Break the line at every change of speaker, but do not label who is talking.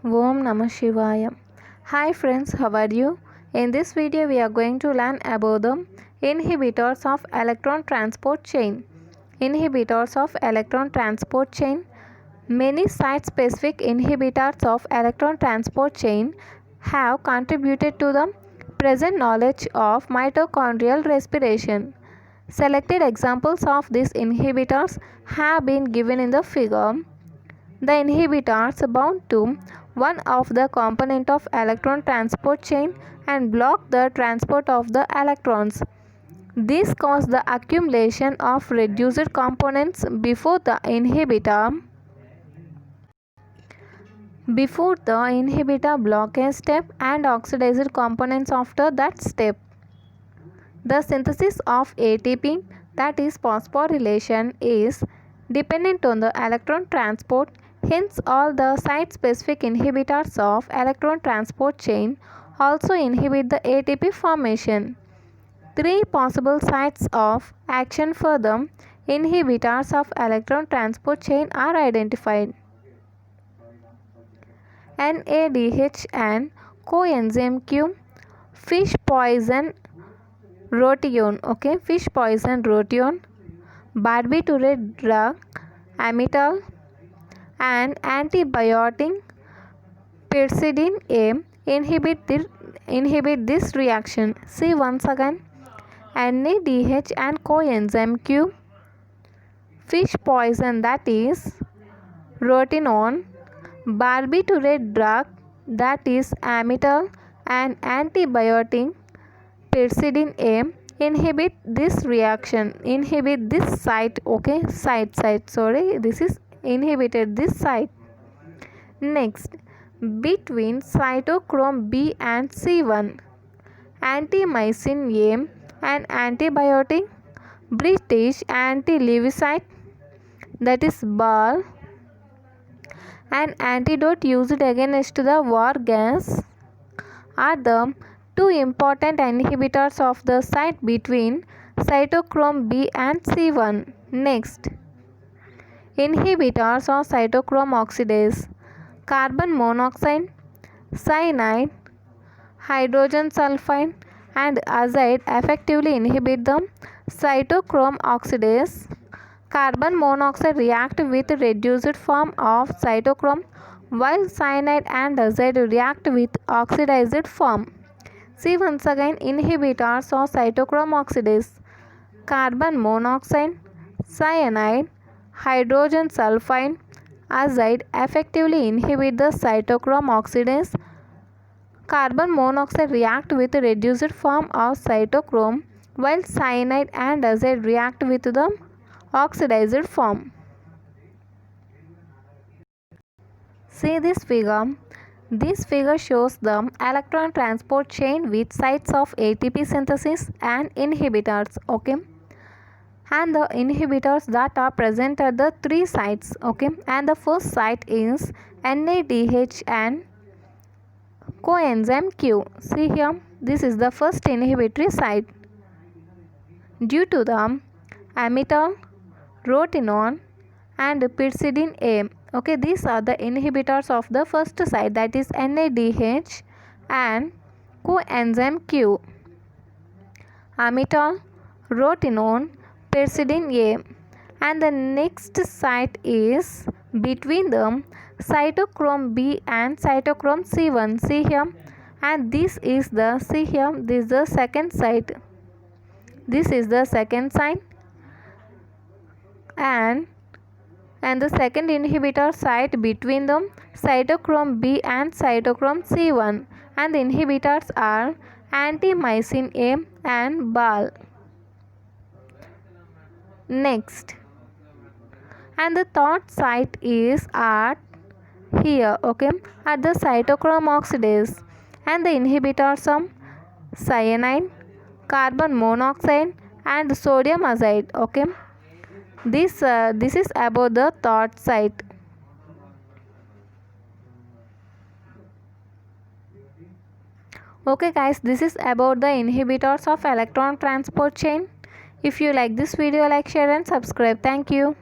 Om Namah Shivaya. Hi friends, how are you? In this video we are going to learn about the inhibitors of electron transport chain. Inhibitors of electron transport chain. Many site-specific inhibitors of electron transport chain have contributed to the present knowledge of mitochondrial respiration. Selected examples of these inhibitors have been given in the figure. The inhibitors bound to one of the component of electron transport chain and block the transport of the electrons. This causes the accumulation of reduced components before the inhibitor blockage step and oxidized components after that step. The synthesis of ATP, that is phosphorylation, is dependent on the electron transport. Hence, all the site-specific inhibitors of electron transport chain also inhibit the ATP formation. Three possible sites of action for the inhibitors of electron transport chain are identified. NADH and coenzyme Q, fish poison rotation, barbiturate drug, amytal, and antibiotic pyridine A inhibit this reaction. See once again, NADH and coenzyme Q, fish poison, that is rotenone, barbiturate drug, that is amytal, and antibiotic pyridine A inhibit this reaction, inhibit this site, this is inhibited this site. Next, between cytochrome B and C1, antimycin A and antibiotic, British anti-lewisite, that is BAL, and antidote used against the war gas are the two important inhibitors of the site between cytochrome B and C1. Next, inhibitors of cytochrome oxidase. Carbon monoxide, cyanide, hydrogen sulfide, and azide effectively inhibit the cytochrome oxidase. Carbon monoxide react with reduced form of cytochrome, while cyanide and azide react with oxidized form. See once again, inhibitors of cytochrome oxidase. Carbon monoxide, cyanide, hydrogen sulfide, azide effectively inhibit the cytochrome oxidase. Carbon monoxide react with reduced form of cytochrome, while cyanide and azide react with the oxidized form. See this figure. This figure shows the electron transport chain with sites of ATP synthesis and inhibitors. And the inhibitors that are present at the three sites. And the first site is NADH and coenzyme Q. See here, this is the first inhibitory site. Due to the amytal, rotenone, and pyridine A. These are the inhibitors of the first site, that is NADH and coenzyme Q. Amytal, rotenone, pyridine A. And the next site is between the cytochrome B and cytochrome C1. See here, and this is the second site. This is the second site, and the second inhibitor site between the cytochrome B and cytochrome C1, and the inhibitors are antimycin A and BAL. Next, and the third site is at here, at the cytochrome oxidase, and the inhibitors are cyanide, carbon monoxide, and sodium azide. This is about the third site. Guys, this is about the inhibitors of electron transport chain. If you like this video, like, share and subscribe. Thank you.